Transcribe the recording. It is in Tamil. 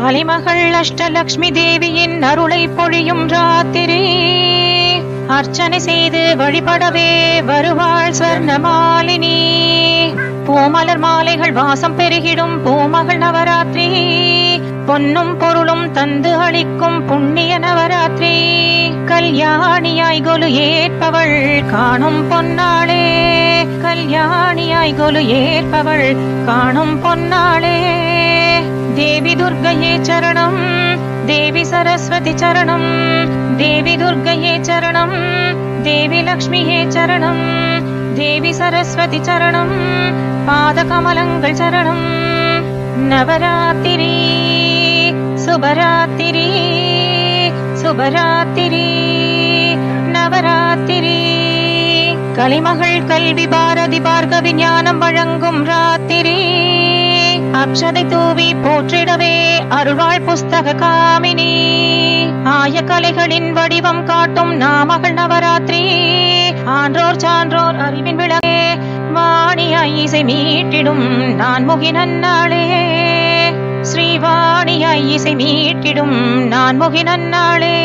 கலைமகள் அஷ்டலக்ஷ்மி தேவியின் அருளை பொழியும் ராத்திரி. அர்ச்சனை செய்து வழிபடவே வருவாள் ஸ்வர்ணமாலினி. பூமலர் மாலைகள் வாசம் பெருகிடும் பூமகள் நவராத்திரி. பொன்னும் பொருளும் தந்து அளிக்கும் புண்ணிய நவராத்திரி. கல்யாணியாய் கொலு ஏற்பவள் காணும் பொன்னாளே. கல்யாணியாய் கொலு ஏற்பவள் காணும் பொன்னாளே. தேவி துர்க்கையே சரணம், தேவி சரஸ்வதி சரணம், தேவி துர்க்கையே சரணம், தேவி லக்ஷ்மியே சரணம், தேவி சரஸ்வதி சரணம், பாத கமலங்கள் சரணம். நவராத்திரி சுபராத்திரி, சுபராத்திரி நவராத்திரி. கலைமகள் கல்வி பாரதி பார்கவி ஞானம் வழங்கும் ராத்திரி. அக்ஷதை தூவி போற்றிடவே அருள்வாள் புஸ்தக காமினி. ஆய கலைகளின் வடிவம் காட்டும் நாமகள் நவராத்திரி. ஆன்றோர் சான்றோர் அறிவின் விளக்கே வாணியாய் இசை மீட்டிடும் நான் முகி நன்னாளே. ஸ்ரீவாணியாய் இசை மீட்டிடும் நான் முகி நன்னாளே.